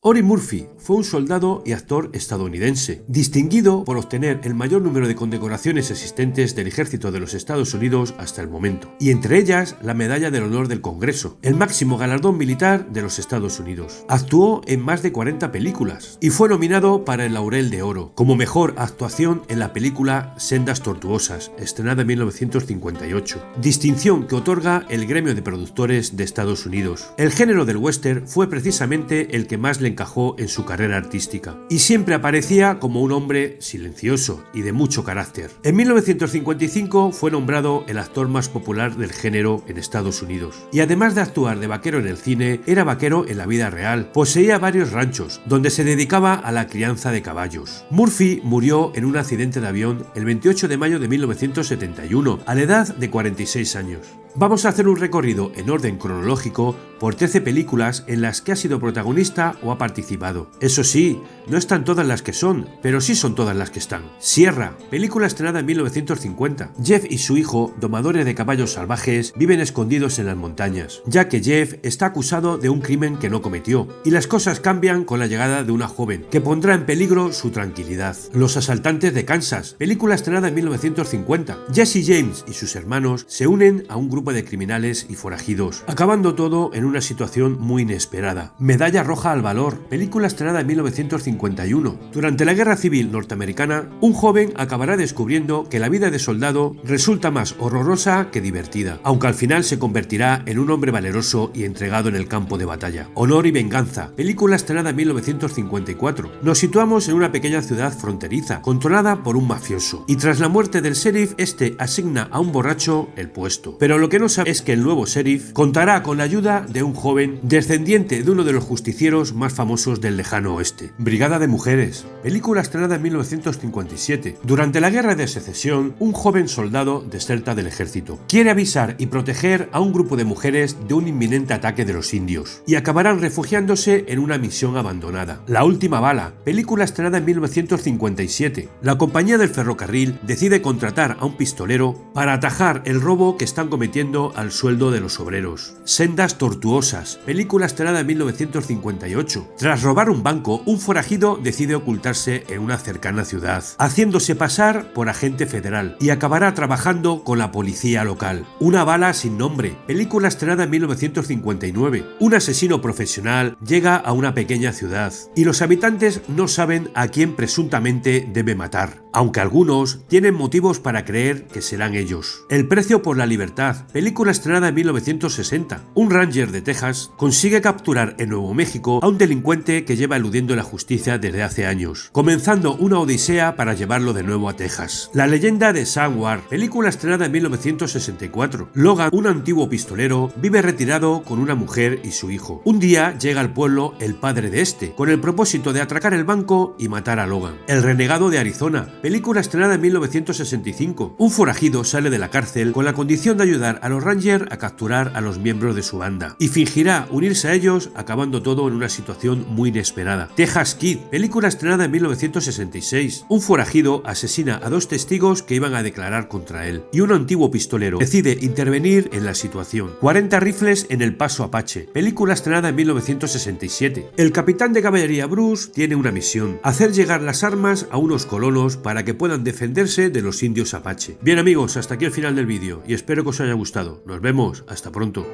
Eddie Murphy fue un soldado y actor estadounidense, distinguido por obtener el mayor número de condecoraciones existentes del ejército de los Estados Unidos hasta el momento, y entre ellas la Medalla del Honor del Congreso, el máximo galardón militar de los Estados Unidos. Actuó en más de 40 películas y fue nominado para el Laurel de Oro como mejor actuación en la película Sendas Tortuosas, estrenada en 1958, distinción que otorga el gremio de productores de Estados Unidos. El género del western fue precisamente el que más le encajó en su carrera artística, y siempre aparecía como un hombre silencioso y de mucho carácter. En 1955 fue nombrado el actor más popular del género en Estados Unidos, y además de actuar de vaquero en el cine, era vaquero en la vida real. Poseía varios ranchos, donde se dedicaba a la crianza de caballos. Murphy murió en un accidente de avión el 28 de mayo de 1971, a la edad de 46 años. Vamos a hacer un recorrido en orden cronológico por 13 películas en las que ha sido protagonista o ha participado. Eso sí, no están todas las que son, pero sí son todas las que están. Sierra, película estrenada en 1950. Jeff y su hijo, domadores de caballos salvajes, viven escondidos en las montañas, ya que Jeff está acusado de un crimen que no cometió, y las cosas cambian con la llegada de una joven, que pondrá en peligro su tranquilidad. Los asaltantes de Kansas, película estrenada en 1950. Jesse James y sus hermanos se unen a un grupo de criminales y forajidos, acabando todo en una situación muy inesperada. Medalla Roja al Valor, película estrenada en 1951. Durante la Guerra Civil norteamericana, un joven acabará descubriendo que la vida de soldado resulta más horrorosa que divertida, aunque al final se convertirá en un hombre valeroso y entregado en el campo de batalla. Honor y Venganza, película estrenada en 1954. Nos situamos en una pequeña ciudad fronteriza, controlada por un mafioso, y tras la muerte del sheriff, este asigna a un borracho el puesto. Pero lo que no sabe es que el nuevo sheriff contará con la ayuda de un joven descendiente de uno de los justicieros más famosos del lejano oeste. Brigada de Mujeres, película estrenada en 1957. Durante la Guerra de Secesión, un joven soldado deserta del ejército. Quiere avisar y proteger a un grupo de mujeres de un inminente ataque de los indios, y acabarán refugiándose en una misión abandonada. La Última Bala, película estrenada en 1957. La compañía del ferrocarril decide contratar a un pistolero para atajar el robo que están cometiendo al sueldo de los obreros. Sendas Tortuosas, película estrenada en 1958. Tras robar un banco, un forajido decide ocultarse en una cercana ciudad, haciéndose pasar por agente federal, y acabará trabajando con la policía local. Una bala sin nombre, película estrenada en 1959. Un asesino profesional llega a una pequeña ciudad, y los habitantes no saben a quién presuntamente debe matar, aunque algunos tienen motivos para creer que serán ellos. El precio por la libertad, película estrenada en 1960. Un ranger de Texas consigue capturar en Nuevo México a un delincuente que lleva eludiendo la justicia desde hace años, comenzando una odisea para llevarlo de nuevo a Texas. La leyenda de Sam Ward, película estrenada en 1964. Logan, un antiguo pistolero, vive retirado con una mujer y su hijo. Un día llega al pueblo el padre de este, con el propósito de atracar el banco y matar a Logan. El renegado de Arizona, película estrenada en 1965. Un forajido sale de la cárcel con la condición de ayudar a los Rangers a capturar a los miembros de su banda, y fingirá unirse a ellos, acabando todo en una situación muy inesperada. Texas Kid, película estrenada en 1966. Un forajido asesina a dos testigos que iban a declarar contra él, y un antiguo pistolero decide intervenir en la situación. 40 rifles en El Paso Apache, película estrenada en 1967. El capitán de caballería Bruce tiene una misión: hacer llegar las armas a unos colonos para que puedan defenderse de los indios apache. Bien amigos, hasta aquí el final del vídeo, y espero que os haya gustado. Nos vemos, hasta pronto.